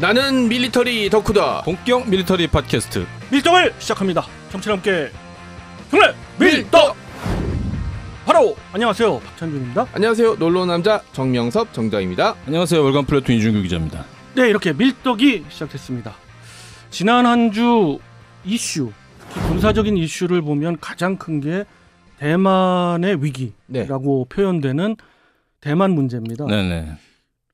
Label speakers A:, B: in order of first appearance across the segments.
A: 나는 밀리터리 덕후다.
B: 본격 밀리터리 팟캐스트
C: 밀떡을 시작합니다. 정치와 함께 경례 밀떡. 바로 안녕하세요, 박찬준입니다.
A: 안녕하세요, 놀러온 남자 정명섭 정다입니다.
B: 안녕하세요, 월간 플래툰 이준규 기자입니다.
C: 네, 이렇게 밀떡이 시작됐습니다. 지난 한 주 이슈, 특히 군사적인 이슈를 보면 가장 큰 게 대만의 위기라고 표현되는 대만 문제입니다.
B: 네네.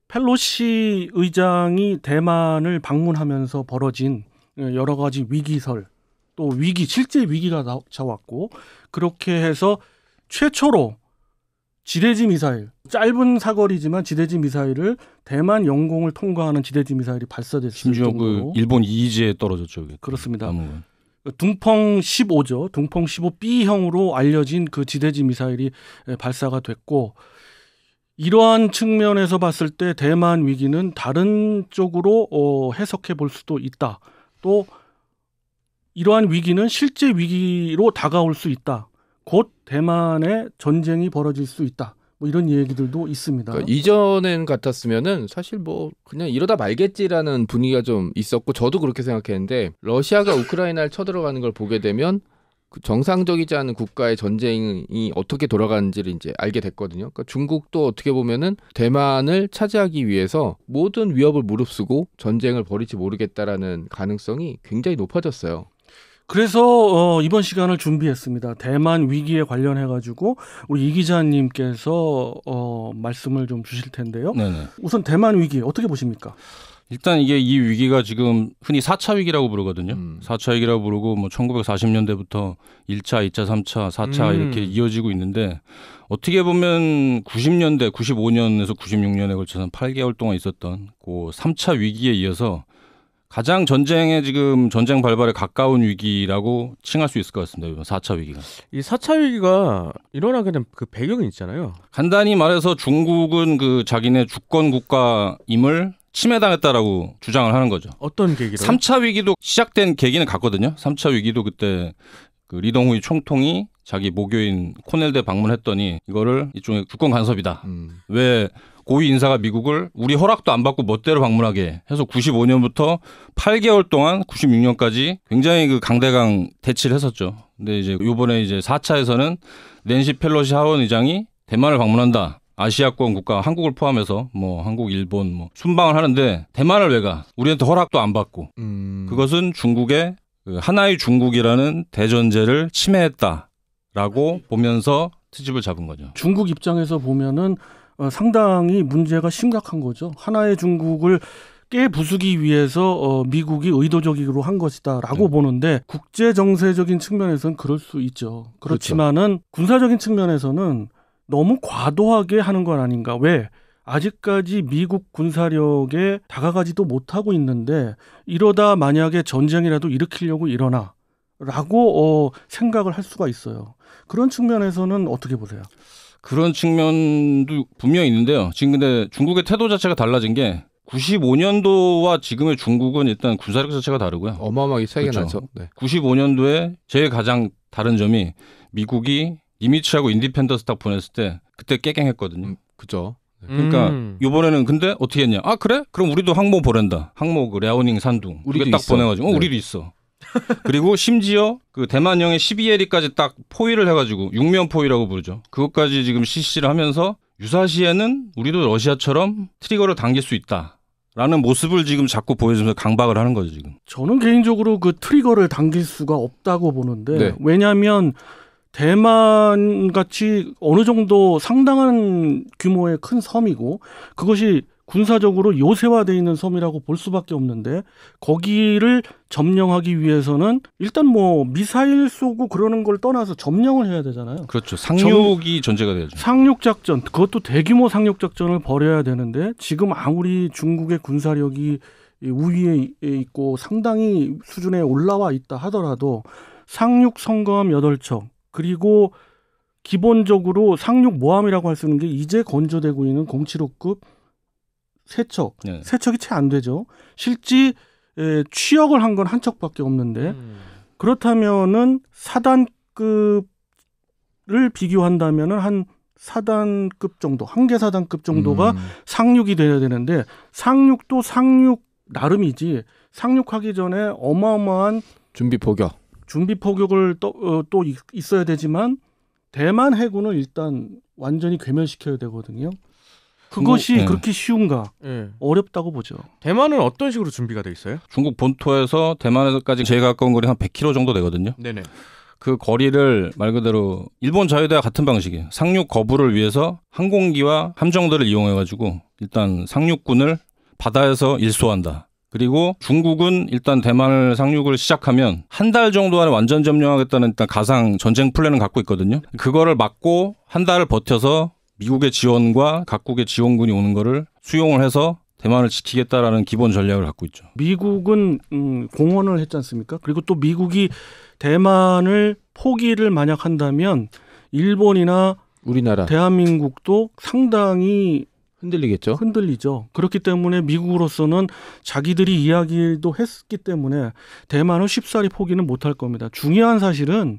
C: 펠로시 의장이 대만을 방문하면서 벌어진 여러 가지 위기설, 또 실제 위기가 나왔고, 그렇게 해서 최초로 지대지 미사일, 짧은 사거리지만 지대지 미사일을 대만 영공을 통과하는 지대지 미사일이 발사됐을
B: 심지어
C: 정도로.
B: 그 일본 이지에 떨어졌죠.
C: 그렇습니다. 둥펑 15죠. 둥펑 15B형으로 알려진 그 지대지 미사일이 발사가 됐고, 이러한 측면에서 봤을 때 대만 위기는 다른 쪽으로 해석해 볼 수도 있다. 또 이러한 위기는 실제 위기로 다가올 수 있다. 곧 대만의 전쟁이 벌어질 수 있다. 뭐 이런 얘기들도 있습니다.
A: 그러니까 이전엔 같았으면은 사실 뭐 그냥 이러다 말겠지라는 분위기가 좀 있었고, 저도 그렇게 생각했는데, 러시아가 우크라이나를 쳐들어가는 걸 보게 되면 그 정상적이지 않은 국가의 전쟁이 어떻게 돌아가는지를 이제 알게 됐거든요. 그러니까 중국도 어떻게 보면은 대만을 차지하기 위해서 모든 위협을 무릅쓰고 전쟁을 벌일지 모르겠다라는 가능성이 굉장히 높아졌어요.
C: 그래서 이번 시간을 준비했습니다. 대만 위기에 관련해가지고 우리 이 기자님께서 말씀을 좀 주실 텐데요.
B: 네네.
C: 우선 대만 위기 어떻게 보십니까?
B: 일단 이게 이 위기가 지금 흔히 4차 위기라고 부르거든요. 4차 위기라고 부르고 뭐 1940년대부터 1차, 2차, 3차, 4차 이렇게 이어지고 있는데, 어떻게 보면 90년대, 95년에서 96년에 걸쳐서 8개월 동안 있었던 그 3차 위기에 이어서 가장 전쟁 발발에 가까운 위기라고 칭할 수 있을 것 같습니다. 이번 4차 위기가.
D: 이 4차 위기가 일어나게 된 그 배경이 있잖아요.
B: 간단히 말해서 중국은 그 자기네 주권 국가임을 침해당했다라고 주장을 하는 거죠.
D: 어떤 계기로?
B: 3차 위기도 시작된 계기는 같거든요. 3차 위기도 그때 그 리덩후이 총통이 자기 모교인 코넬대 방문했더니 이거를 일종의 주권 간섭이다. 왜 고위 인사가 미국을 우리 허락도 안 받고 멋대로 방문하게 해서 95년부터 8개월 동안 96년까지 굉장히 그 강대강 대치를 했었죠. 근데 이제 이번에 이제 4차에서는 낸시 펠로시 하원 의장이 대만을 방문한다. 아시아권 국가 한국을 포함해서 뭐 한국, 일본 뭐 순방을 하는데 대만을 왜 가? 우리한테 허락도 안 받고. 그것은 중국의 그 하나의 중국이라는 대전제를 침해했다라고 보면서 트집을 잡은 거죠.
C: 중국 입장에서 보면은 상당히 문제가 심각한 거죠. 하나의 중국을 깨부수기 위해서 미국이 의도적으로 한 것이다라고 보는데, 국제 정세적인 측면에서는 그럴 수 있죠. 그렇지만은 군사적인 측면에서는 너무 과도하게 하는 건 아닌가. 왜? 아직까지 미국 군사력에 다가가지도 못하고 있는데 이러다 만약에 전쟁이라도 일으키려고 일어나라고 생각을 할 수가 있어요. 그런 측면에서는 어떻게 보세요?
B: 그런 측면도 분명히 있는데요. 지금 근데 중국의 태도 자체가 달라진 게 95년도와 지금의 중국은 일단 군사력 자체가 다르고요.
A: 어마어마하게 차이가
B: 그렇죠.
A: 나죠. 네.
B: 95년도에 제일 가장 다른 점이 미국이 니미츠하고 인디펜던스 딱 보냈을 때 그때 깨갱했거든요.
A: 그죠.
B: 그러니까 이번에는 근데 어떻게 했냐? 아 그래? 그럼 우리도 항모 보낸다. 항모 그 랴오닝 산둥 우리가 딱 보내가지고 우리도 있어. 그리고 심지어 그 대만형의 12LE까지 딱 포위를 해가지고 육면 포위라고 부르죠. 그것까지 지금 실시를 하면서 유사시에는 우리도 러시아처럼 트리거를 당길 수 있다라는 모습을 지금 자꾸 보여주면서 강박을 하는 거죠 지금.
C: 저는 개인적으로 그 트리거를 당길 수가 없다고 보는데,
A: 네.
C: 왜냐하면 대만 같이 어느 정도 상당한 규모의 큰 섬이고 그것이 군사적으로 요새화되어 있는 섬이라고 볼 수밖에 없는데, 거기를 점령하기 위해서는 일단 뭐 미사일 쏘고 그러는 걸 떠나서 점령을 해야 되잖아요.
B: 그렇죠. 상륙이 전제가 되죠.
C: 상륙작전, 그것도 대규모 상륙작전을 벌여야 되는데, 지금 아무리 중국의 군사력이 우위에 있고 상당히 수준에 올라와 있다 하더라도 상륙 성검 8척, 그리고 기본적으로 상륙 모함이라고 할 수 있는 게 이제 건조되고 있는 075급 3척,
B: 네.
C: 3척이 채 안 되죠. 실제 취역을 한 건 한 척밖에 없는데, 그렇다면은 사단급을 비교한다면은 한 4단급 정도, 한계 4단급 정도가 상륙이 돼야 되는데, 상륙도 상륙 나름이지 상륙하기 전에 어마어마한
A: 준비 포격을
C: 또 있어야 되지만 대만 해군을 일단 완전히 괴멸시켜야 되거든요. 그것이
B: 네.
C: 그렇게 쉬운가?
D: 예.
C: 어렵다고 보죠.
D: 대만은 어떤 식으로 준비가 돼 있어요?
B: 중국 본토에서 대만에서까지 제일 가까운 거리 한 100km 정도 되거든요.
D: 네네.
B: 그 거리를 말 그대로 일본 자유대와 같은 방식이에요. 상륙 거부를 위해서 항공기와 함정들을 이용해가지고 일단 상륙군을 바다에서 일소한다. 그리고 중국은 일단 대만을 상륙을 시작하면 한 달 정도 안에 완전 점령하겠다는 일단 가상 전쟁 플랜을 갖고 있거든요. 그거를 막고 한 달을 버텨서 미국의 지원과 각국의 지원군이 오는 거를 수용을 해서 대만을 지키겠다라는 기본 전략을 갖고 있죠.
C: 미국은 공언을 했지 않습니까? 그리고 또 미국이 대만을 포기를 만약 한다면 일본이나
A: 우리나라
C: 대한민국도 상당히
A: 흔들리겠죠.
C: 흔들리죠. 그렇기 때문에 미국으로서는 자기들이 이야기도 했기 때문에 대만을 쉽사리 포기는 못할 겁니다. 중요한 사실은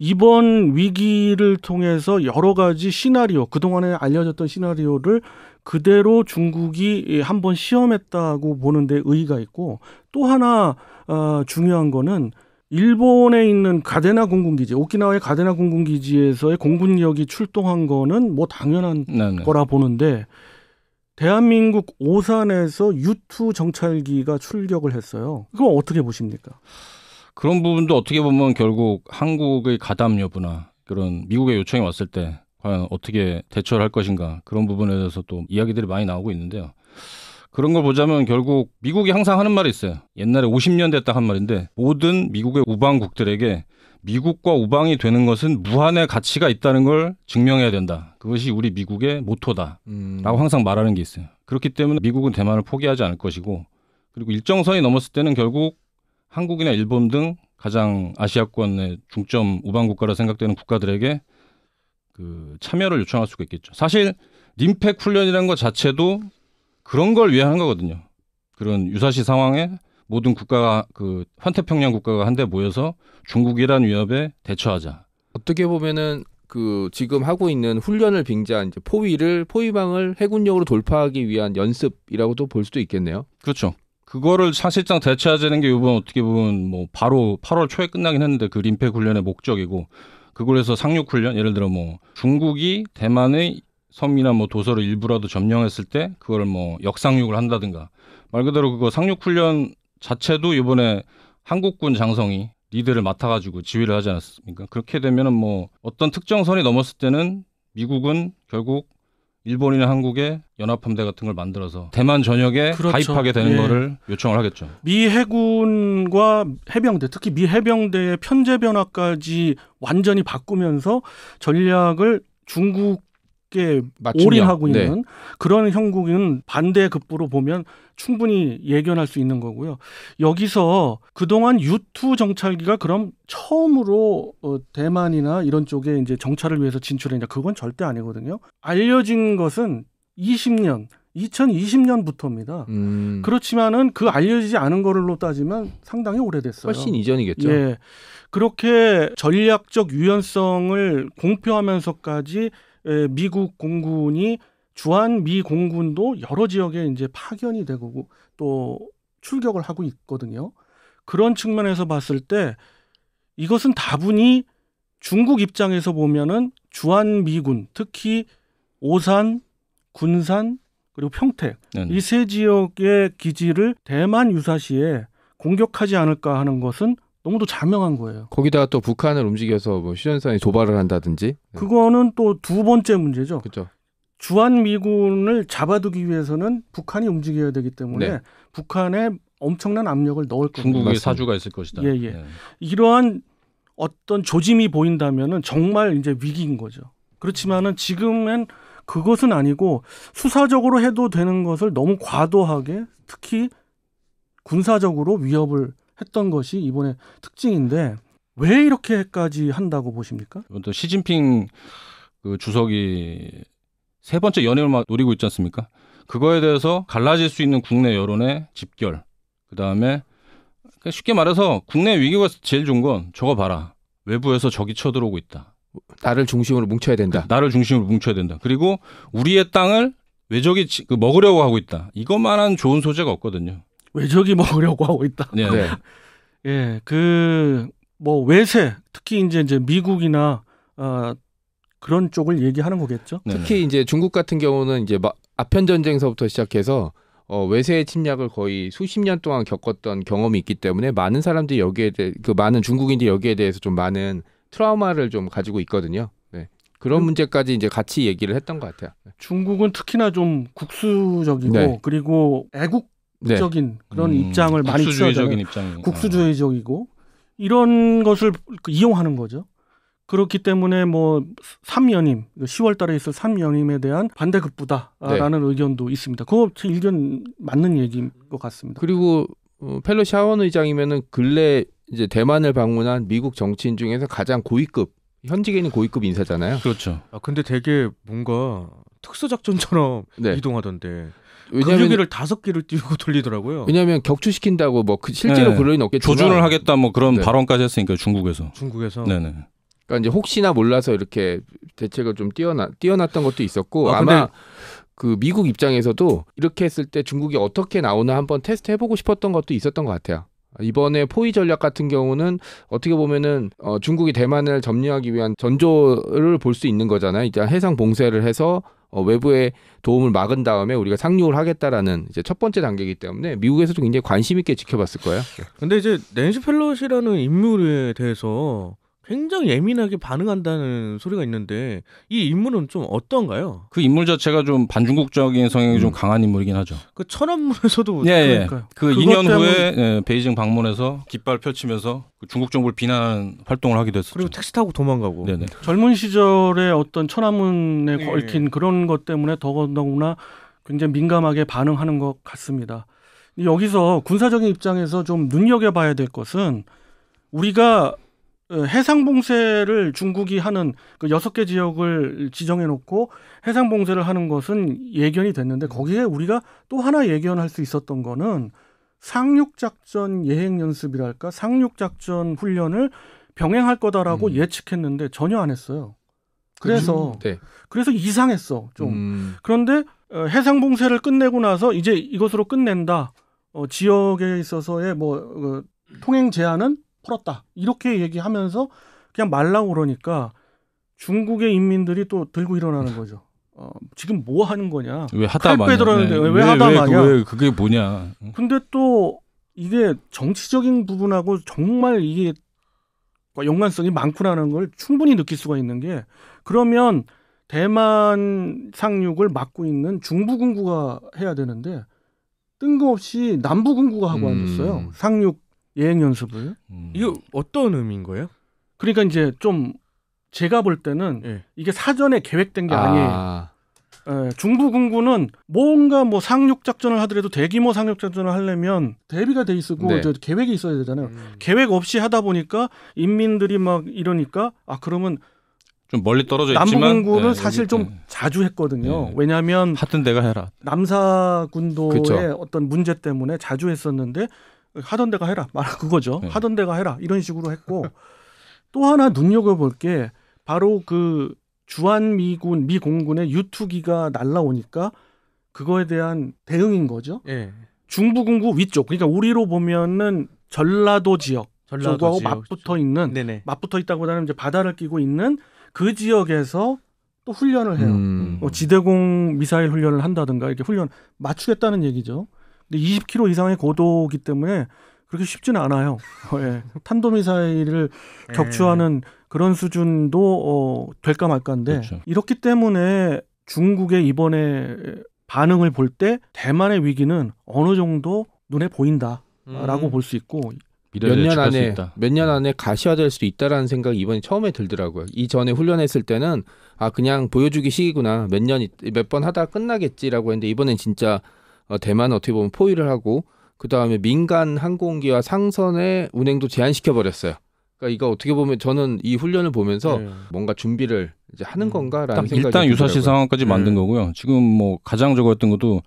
C: 이번 위기를 통해서 여러 가지 시나리오, 그동안에 알려졌던 시나리오를 그대로 중국이 한번 시험했다고 보는데 의의가 있고, 또 하나 중요한 거는 일본에 있는 가데나 공군기지, 오키나와의 가데나 공군기지에서의 공군력이 출동한 거는 뭐 당연한
B: 네네.
C: 거라 보는데, 대한민국 오산에서 U2 정찰기가 출격을 했어요. 그건 어떻게 보십니까?
B: 그런 부분도 어떻게 보면 결국 한국의 가담 여부나 그런 미국의 요청이 왔을 때 과연 어떻게 대처를 할 것인가, 그런 부분에 대해서 또 이야기들이 많이 나오고 있는데요. 그런 걸 보자면 결국 미국이 항상 하는 말이 있어요. 옛날에 50년대 딱 한 말인데, 모든 미국의 우방국들에게 미국과 우방이 되는 것은 무한의 가치가 있다는 걸 증명해야 된다. 그것이 우리 미국의 모토다. 라고 항상 말하는 게 있어요. 그렇기 때문에 미국은 대만을 포기하지 않을 것이고, 그리고 일정선이 넘었을 때는 결국 한국이나 일본 등 가장 아시아권의 중점 우방국가라 생각되는 국가들에게 그 참여를 요청할 수가 있겠죠. 사실 림팩 훈련이라는 것 자체도 그런 걸 위해 하는 거거든요. 그런 유사시 상황에 모든 국가가, 그 환태평양 국가가 한데 모여서 중국이란 위협에 대처하자.
A: 어떻게 보면은 그 지금 하고 있는 훈련을 빙자한 이제 포위망을 해군력으로 돌파하기 위한 연습이라고도 볼 수도 있겠네요.
B: 그렇죠. 그거를 사실상 대체하자는 게 이번 어떻게 보면 뭐 바로 8월 초에 끝나긴 했는데 그 림팩 훈련의 목적이고, 그걸 해서 상륙 훈련, 예를 들어 뭐 중국이 대만의 섬이나 뭐 도서를 일부라도 점령했을 때 그걸 뭐 역상륙을 한다든가, 말 그대로 그거 상륙 훈련 자체도 이번에 한국군 장성이 리드를 맡아가지고 지휘를 하지 않았습니까? 그렇게 되면은 뭐 어떤 특정 선이 넘었을 때는 미국은 결국 일본이나 한국의 연합함대 같은 걸 만들어서 대만 전역에
C: 그렇죠.
B: 가입하게 되는
C: 예.
B: 거를 요청을 하겠죠.
C: 미 해군과 해병대, 특히 미 해병대의 편제 변화까지 완전히 바꾸면서 전략을 중국에
A: 맞춤형.
C: 올인하고
A: 네.
C: 있는 그런 형국은 반대급부로 보면 충분히 예견할 수 있는 거고요. 여기서 그동안 U2 정찰기가 그럼 처음으로 대만이나 이런 쪽에 이제 정찰을 위해서 진출했냐, 그건 절대 아니거든요. 알려진 것은 2020년부터입니다. 그렇지만은 그 알려지지 않은 거로 따지면 상당히 오래됐어요.
A: 훨씬 이전이겠죠.
C: 예. 그렇게 전략적 유연성을 공표하면서까지 미국 공군이 주한 미 공군도 여러 지역에 이제 파견이 되고 또 출격을 하고 있거든요. 그런 측면에서 봤을 때 이것은 다분히 중국 입장에서 보면은 주한 미군, 특히 오산, 군산 그리고 평택,
B: 네네.
C: 이 세 지역의 기지를 대만 유사시에 공격하지 않을까 하는 것은 너무도 자명한 거예요.
A: 거기다가 또 북한을 움직여서 뭐 휴전선에 도발을 한다든지.
C: 그거는 또 두 번째 문제죠.
A: 그렇죠.
C: 주한 미군을 잡아두기 위해서는 북한이 움직여야 되기 때문에
A: 네.
C: 북한에 엄청난 압력을 넣을 겁니다.
B: 중국의
A: 맞습니다.
B: 사주가 있을 것이다.
C: 예, 예. 이러한 어떤 조짐이 보인다면은 정말 이제 위기인 거죠. 그렇지만은 지금은 그것은 아니고 수사적으로 해도 되는 것을 너무 과도하게, 특히 군사적으로 위협을 했던 것이 이번에 특징인데, 왜 이렇게까지 한다고 보십니까?
B: 이번 또 시진핑 그 주석이 세 번째 연임을 막 노리고 있지 않습니까? 그거에 대해서 갈라질 수 있는 국내 여론의 집결, 그 다음에 쉽게 말해서 국내 위기가 제일 좋은 건 저거 봐라, 외부에서 적이 쳐들어오고 있다.
A: 나를 중심으로 뭉쳐야 된다.
B: 나를 중심으로 뭉쳐야 된다. 그리고 우리의 땅을 외적이 먹으려고 하고 있다. 이것만한 좋은 소재가 없거든요.
C: 외적이 먹으려고 하고 있다.
B: 네.
A: 네.
C: 예, 그 뭐 외세 특히 이제 미국이나 그런 쪽을 얘기하는 거겠죠.
B: 네.
A: 특히 이제 중국 같은 경우는 이제 아편 전쟁서부터 시작해서 외세의 침략을 거의 수십 년 동안 겪었던 경험이 있기 때문에 많은 사람들이 여기에 대해 많은 중국인들이 여기에 대해서 좀 많은 트라우마를 좀 가지고 있거든요. 네. 그런 문제까지 이제 같이 얘기를 했던 것 같아요.
C: 중국은 특히나 좀 국수적이고
A: 네.
C: 그리고 애국적인 그런 입장을 많이
B: 국수주의적인
C: 취하잖아요.
B: 입장.
C: 국수주의적이고 이런 것을 이용하는 거죠. 그렇기 때문에 뭐 3연임, 10월 달에 있을 3연임에 대한 반대 급부다라는 의견도 있습니다. 그거 제 의견 맞는 얘기인 것 같습니다.
A: 그리고 펠로시 하원 의장이면은 근래 이제 대만을 방문한 미국 정치인 중에서 가장 고위급 현직에 있는 고위급 인사잖아요.
B: 그렇죠.
D: 근데 되게 뭔가 특수작전처럼
A: 네.
D: 이동하던데
A: 왜냐하면
D: 근육이를 5개를 띄우고 돌리더라고요.
A: 왜냐하면 격추시킨다고 뭐 실제로
B: 네.
A: 그럴 리는 없겠지만
B: 조준을 하겠다 뭐 그런
A: 네.
B: 발언까지 했으니까 중국에서.
D: 중국에서.
B: 네네.
A: 그러니까 이제 혹시나 몰라서 이렇게 대책을 좀 띄워놨던 것도 있었고
D: 근데
A: 아마 그 미국 입장에서도 이렇게 했을 때 중국이 어떻게 나오나 한번 테스트 해보고 싶었던 것도 있었던 것 같아요. 이번에 포위 전략 같은 경우는 어떻게 보면은 중국이 대만을 점령하기 위한 전조를 볼 수 있는 거잖아요. 이제 해상 봉쇄를 해서 외부의 도움을 막은 다음에 우리가 상륙을 하겠다라는 이제 첫 번째 단계이기 때문에 미국에서도 굉장히 관심 있게 지켜봤을 거예요.
D: 근데 이제 낸시 펠로시라는 인물에 대해서 굉장히 예민하게 반응한다는 소리가 있는데 이 인물은 좀 어떤가요?
B: 그 인물 자체가 좀 반중국적인 성향이 좀 강한 인물이긴 하죠.
D: 그 천안문에서도
B: 예,
C: 그러니까요.
B: 그
C: 그것
B: 2년
C: 때문에-
B: 후에 베이징 방문해서 깃발 펼치면서 그 중국 정부를 비난하는 활동을 하기도 했었죠.
D: 그리고 택시 타고 도망가고.
B: 네네.
C: 젊은 시절에 어떤 천안문에
D: 예.
C: 얽힌 그런 것 때문에 더더구나 굉장히 민감하게 반응하는 것 같습니다. 여기서 군사적인 입장에서 좀 눈여겨봐야 될 것은 우리가 해상 봉쇄를 중국이 하는 그 6개 지역을 지정해 놓고 해상 봉쇄를 하는 것은 예견이 됐는데 거기에 우리가 또 하나 예견할 수 있었던 거는 상륙작전 예행 연습이랄까 상륙작전 훈련을 병행할 거다라고 예측했는데 전혀 안 했어요. 그래서 그래서 이상했어 좀. 그런데 해상 봉쇄를 끝내고 나서 이제 이것으로 끝낸다. 지역에 있어서의 통행 제한은 풀었다. 이렇게 얘기하면서 그냥 말라고 그러니까 중국의 인민들이 또 들고 일어나는 거죠. 지금 뭐 하는 거냐?
B: 왜 하다
C: 칼
B: 마냐?
C: 빼들었는데 왜 하다 마냐?
B: 왜 그게 뭐냐?
C: 근데 또 이게 정치적인 부분하고 정말 이게 연관성이 많구나는 걸 충분히 느낄 수가 있는 게 그러면 대만 상륙을 막고 있는 중부군구가 해야 되는데 뜬금없이 남부군구가 하고 앉았어요. 상륙 예행 연습을.
D: 이게 어떤 의미인 거예요?
C: 그러니까 이제 좀 제가 볼 때는 이게 사전에 계획된 게 아니에요. 중부군구는 뭔가 상륙 작전을 하더라도 대규모 상륙 작전을 하려면 대비가 돼 있고 계획이 있어야 되잖아요. 계획 없이 하다 보니까 인민들이 막 이러니까 그러면
B: 좀 멀리 떨어져 있지만
C: 남부군구를 사실 좀 자주 했거든요. 왜냐하면
B: 하던 데가 해라.
C: 남사군도의
A: 그쵸.
C: 어떤 문제 때문에 자주 했었는데 하던 데가 해라. 그거죠. 하던 데가 해라. 이런 식으로 했고 또 하나 눈여겨볼 게 바로 그 주한미군 미공군의 U2기가 날라오니까 그거에 대한 대응인 거죠. 중부군구 위쪽 그러니까 우리로 보면은 전라도 지역 쪽하고 맞붙어 있는 맞붙어 있다보다는 이제 바다를 끼고 있는 그 지역에서 또 훈련을 해요. 지대공 미사일 훈련을 한다든가 이렇게 훈련 맞추겠다는 얘기죠. 근데 20km 이상의 고도기 때문에 그렇게 쉽지는 않아요. 탄도미사일을 격추하는 그런 수준도 될까 말까인데
B: 그렇죠.
C: 이렇기 때문에 중국의 이번에 반응을 볼 때 대만의 위기는 어느 정도 눈에 보인다라고 볼 수 있고
A: 몇 년 안에 가시화될 수도 있다라는 생각이 이번에 처음에 들더라고요. 이전에 훈련했을 때는 그냥 보여주기 식이구나. 몇 번 하다가 끝나겠지라고 했는데 이번엔 진짜 대만은 어떻게 보면 포위를 하고 그다음에 민간 항공기와 상선의 운행도 제한시켜 버렸어요. 그러니까 이거 어떻게 보면 저는 이 훈련을 보면서 뭔가 준비를 이제 하는 건가라는 생각이
B: 일단 유사시
A: 들더라고요.
B: 상황까지 만든 거고요. 지금 가장 저거였던 것도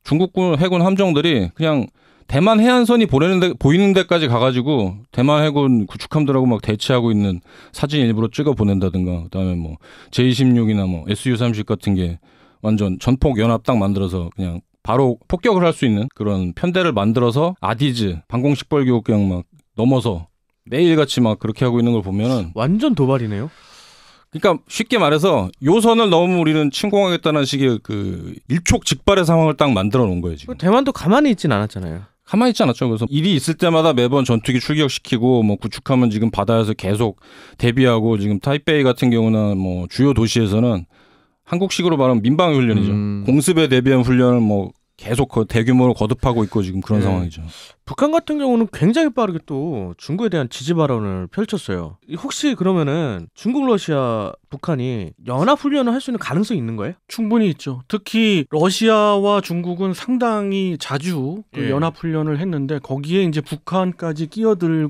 B: 중국군 해군 함정들이 그냥 대만 해안선이 보이는 데까지 가가지고 대만 해군 구축함들하고 막 대치하고 있는 사진 일부러 찍어 보낸다든가 그다음에 J-26이나 SU-30 같은 게 완전 전폭 연합 딱 만들어서 그냥 바로 폭격을 할 수 있는 그런 편대를 만들어서 아디즈 방공식벌 그냥 막 넘어서 매일같이 막 그렇게 하고 있는 걸 보면은
D: 완전 도발이네요.
B: 그러니까 쉽게 말해서 요선을 너무 우리는 침공하겠다는 식의 그 일촉즉발의 상황을 딱 만들어 놓은 거예요 지금.
D: 대만도 가만히 있진 않았잖아요.
B: 가만히 있지 않았죠. 그래서 일이 있을 때마다 매번 전투기 출격시키고 뭐 구축하면 지금 바다에서 계속 대비하고 지금 타이베이 같은 경우는 뭐 주요 도시에서는 한국식으로 말하면 민방위 훈련이죠. 공습에 대비한 훈련을 뭐 계속 대규모로 거듭하고 있고 지금 그런 상황이죠.
D: 북한 같은 경우는 굉장히 빠르게 또 중국에 대한 지지 발언을 펼쳤어요. 혹시 그러면은 중국, 러시아, 북한이 연합 훈련을 할 수 있는 가능성이 있는 거예요?
C: 충분히 있죠. 특히 러시아와 중국은 상당히 자주 그
D: 예.
C: 연합 훈련을 했는데 거기에 이제 북한까지 끼어들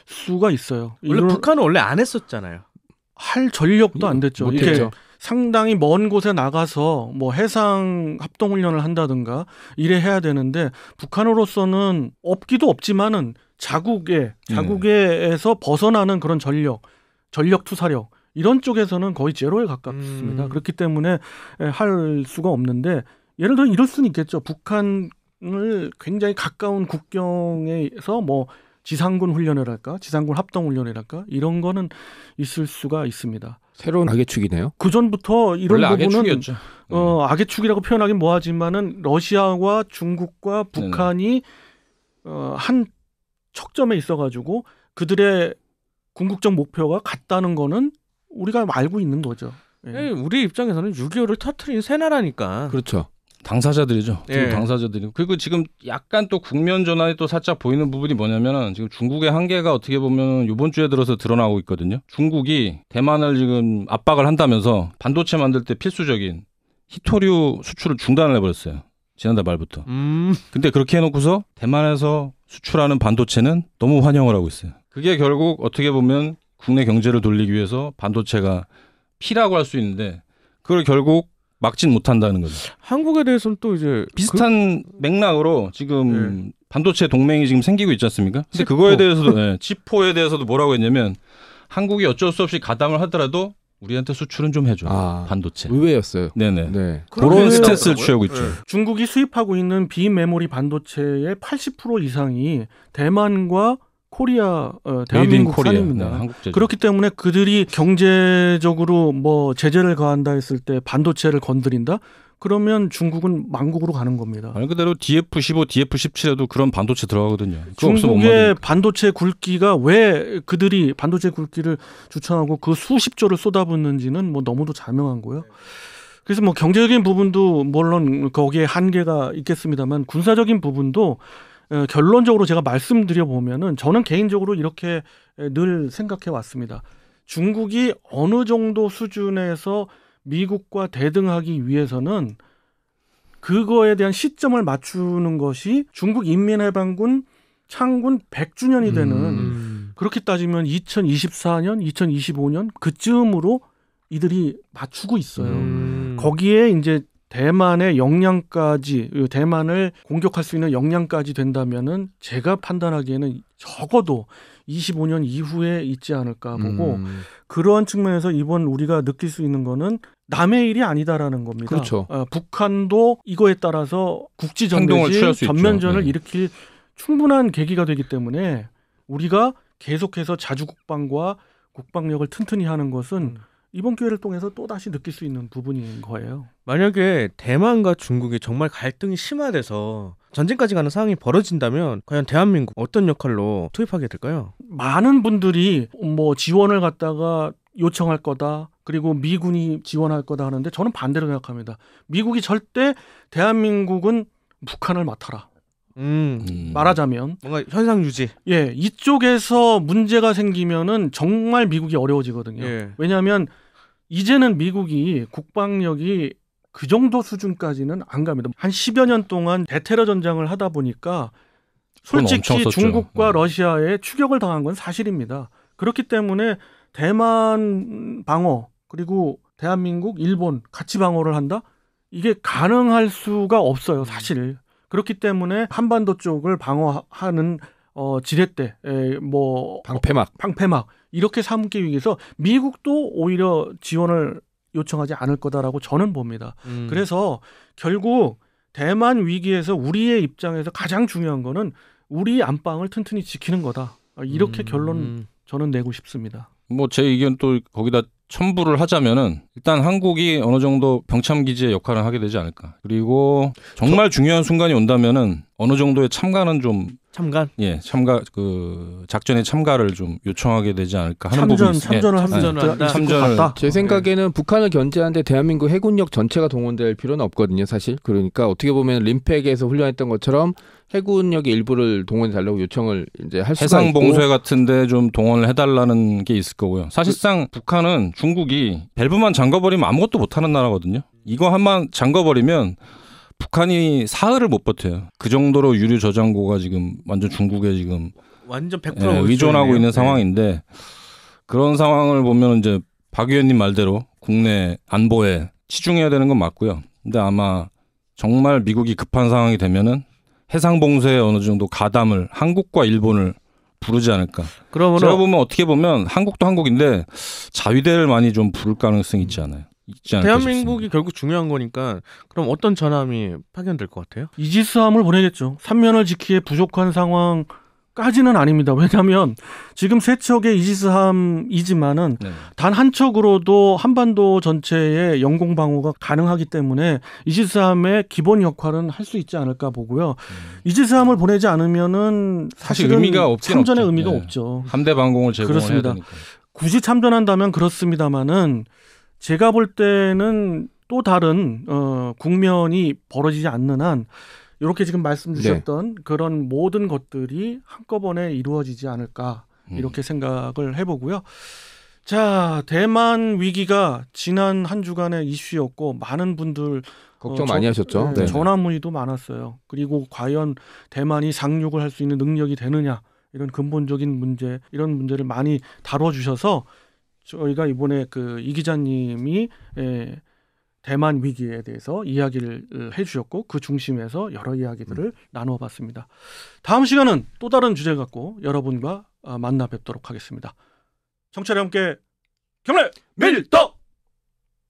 C: 수가 있어요.
D: 원래 북한은 원래 안 했었잖아요.
C: 할 전력도 안 됐죠. 이게
A: 못했죠.
C: 상당히 먼 곳에 나가서 뭐 해상 합동 훈련을 한다든가 이래 해야 되는데 북한으로서는 없기도 없지만은 자국에서 벗어나는 그런 전력 투사력 이런 쪽에서는 거의 제로에 가깝습니다. 그렇기 때문에 할 수가 없는데 예를 들어 이럴 수는 있겠죠. 북한을 굉장히 가까운 국경에서 뭐 지상군 훈련이랄까, 지상군 합동 훈련이랄까 이런 거는 있을 수가 있습니다.
A: 새로운 악의축이네요.
C: 그 전부터 이런
B: 원래
C: 부분은
B: 악의축이었죠.
C: 악의축이라고 표현하긴 뭐하지만은 러시아와 중국과 북한이 한 척점에 있어가지고 그들의 궁극적 목표가 같다는 거는 우리가 알고 있는 거죠. 예.
D: 우리 입장에서는 6.25를 터트린 새 나라니까.
A: 그렇죠.
B: 당사자들이죠.
D: 예.
B: 당사자들이. 그리고 지금 약간 또 국면 전환이 또 살짝 보이는 부분이 뭐냐면은 지금 중국의 한계가 어떻게 보면 이번 주에 들어서 드러나고 있거든요. 중국이 대만을 지금 압박을 한다면서 반도체 만들 때 필수적인 히토류 수출을 중단을 해버렸어요. 지난달 말부터. 근데 그렇게 해놓고서 대만에서 수출하는 반도체는 너무 환영을 하고 있어요. 그게 결국 어떻게 보면 국내 경제를 돌리기 위해서 반도체가 피라고 할 수 있는데 그걸 결국 막진 못한다는 거죠.
D: 한국에 대해서는 또 이제
B: 비슷한 맥락으로 지금 반도체 동맹이 지금 생기고 있지 않습니까? 근데
D: 치포.
B: 그거에 대해서도 치포에 대해서도 뭐라고 했냐면 한국이 어쩔 수 없이 가담을 하더라도 우리한테 수출은 좀 해줘. 반도체.
A: 의외였어요.
B: 네네.
A: 네.
B: 그런 스탠스를 취하고 있죠.
C: 중국이 수입하고 있는 비메모리 반도체의 80% 이상이 대만과 코리아, 대한민국 산입니다.
B: 네, 한국 제조.
C: 그렇기 때문에 그들이 경제적으로 뭐 제재를 가한다 했을 때 반도체를 건드린다? 그러면 중국은 망국으로 가는 겁니다.
B: 말 그대로 DF15, DF17에도 그런 반도체 들어가거든요. 그거 없으면 못
C: 중국의
B: 만드니까.
C: 반도체 굵기가 왜 그들이 반도체 굵기를 주창하고 그 수십조를 쏟아붓는지는 뭐 너무도 자명한 거예요. 그래서 뭐 경제적인 부분도 물론 거기에 한계가 있겠습니다만 군사적인 부분도 결론적으로 제가 말씀드려 보면은 저는 개인적으로 이렇게 늘 생각해 왔습니다. 중국이 어느 정도 수준에서 미국과 대등하기 위해서는 그거에 대한 시점을 맞추는 것이 중국 인민해방군 창군 100주년이 되는 그렇게 따지면 2024년, 2025년 그쯤으로 이들이 맞추고 있어요. 거기에 이제 대만의 역량까지, 대만을 공격할 수 있는 역량까지 된다면은 제가 판단하기에는 적어도 25년 이후에 있지 않을까 보고 그러한 측면에서 이번 우리가 느낄 수 있는 거는 남의 일이 아니다라는 겁니다.
A: 그렇죠.
C: 북한도 이거에 따라서 국지
B: 행동을 취할 수
C: 전면전을
B: 있죠.
C: 일으킬 충분한 계기가 되기 때문에 우리가 계속해서 자주국방과 국방력을 튼튼히 하는 것은 이번 기회를 통해서 또다시 느낄 수 있는 부분인 거예요.
D: 만약에 대만과 중국이 정말 갈등이 심화돼서 전쟁까지 가는 상황이 벌어진다면 과연 대한민국 어떤 역할로 투입하게 될까요?
C: 많은 분들이 뭐 지원을 갖다가 요청할 거다. 그리고 미군이 지원할 거다 하는데 저는 반대로 생각합니다. 미국이 절대 대한민국은 북한을 맡아라. 말하자면
D: 뭔가 현상 유지.
C: 예, 이쪽에서 문제가 생기면은 정말 미국이 어려워지거든요.
D: 예.
C: 왜냐하면 이제는 미국이 국방력이 그 정도 수준까지는 안 갑니다. 한 10여 년 동안 대테러 전장을 하다 보니까 솔직히 중국과 러시아에 추격을 당한 건 사실입니다. 그렇기 때문에 대만 방어 그리고 대한민국, 일본 같이 방어를 한다? 이게 가능할 수가 없어요, 사실. 그렇기 때문에 한반도 쪽을 방어하는 지렛대, 뭐 방패막 이렇게 삼기 위해서 미국도 오히려 지원을 요청하지 않을 거다라고 저는 봅니다. 그래서 결국 대만 위기에서 우리의 입장에서 가장 중요한 거는 우리 안방을 튼튼히 지키는 거다. 이렇게 결론 저는 내고 싶습니다.
B: 뭐 제 의견 또 거기다 첨부를 하자면은 일단 한국이 어느 정도 병참 기지의 역할을 하게 되지 않을까. 그리고 정말 중요한 순간이 온다면은 어느 정도의 참가는 좀
D: 참관?
B: 예, 참가 그 작전에 참가를 좀 요청하게 되지 않을까 하는 부분이 있어요.
C: 참전을
D: 한다.
B: 참전을
A: 제 생각에는 북한을 견제하는데 대한민국 해군력 전체가 동원될 필요는 없거든요, 사실. 그러니까 어떻게 보면 림팩에서 훈련했던 것처럼 해군력의 일부를 동원해 달라고 요청을 이제 할 수가
B: 해상
A: 있고.
B: 봉쇄 같은데 좀 동원을 해달라는 게 있을 거고요. 사실상 북한은 중국이 밸브만 잠궈버리면 아무것도 못하는 나라거든요. 이거 한번 잠궈버리면 북한이 사흘을 못 버텨요. 그 정도로 유류 저장고가 지금 완전 중국에 지금
D: 완전 100%
B: 의존하고 있는
D: 네.
B: 상황인데 그런 상황을 보면 이제 박 의원님 말대로 국내 안보에 치중해야 되는 건 맞고요. 근데 아마 정말 미국이 급한 상황이 되면은 해상 봉쇄에 어느 정도 가담을 한국과 일본을 부르지 않을까.
D: 그러면
B: 제가 보면 어떻게 보면 한국도 한국인데 자위대를 많이 좀 부를 가능성이 있지 않아요. 있지 않을까
D: 대한민국이
B: 싶습니다.
D: 결국 중요한 거니까 그럼 어떤 전함이 파견될 것 같아요?
C: 이지스함을 보내겠죠. 삼면을 지키기에 부족한 상황까지는 아닙니다. 왜냐하면 지금 세 척의 이지스함이지만은
B: 네.
C: 단 한 척으로도 한반도 전체의 영공 방어가 가능하기 때문에 이지스함의 기본 역할은 할 수 있지 않을까 보고요. 이지스함을 보내지 않으면은
B: 사실
C: 사실은
B: 의미가 없긴
C: 참전의
B: 없죠.
C: 의미가
B: 네.
C: 없죠.
B: 함대 방공을 제공해야
C: 그렇습니다.
B: 되니까.
C: 굳이 참전한다면 그렇습니다만은 제가 볼 때는 또 다른 국면이 벌어지지 않는 한 이렇게 지금 말씀 주셨던 그런 모든 것들이 한꺼번에 이루어지지 않을까 이렇게 생각을 해보고요. 자, 대만 위기가 지난 한 주간의 이슈였고 많은 분들
A: 걱정 많이 하셨죠. 네.
C: 전화 문의도 많았어요. 그리고 과연 대만이 상륙을 할 수 있는 능력이 되느냐 이런 근본적인 문제 이런 문제를 많이 다뤄주셔서 저희가 이번에 그 이 기자님이 대만 위기에 대해서 이야기를 해주셨고 그 중심에서 여러 이야기들을 나누어봤습니다. 다음 시간은 또 다른 주제 갖고 여러분과 만나 뵙도록 하겠습니다. 청취자 여러분께 경례 밀떡!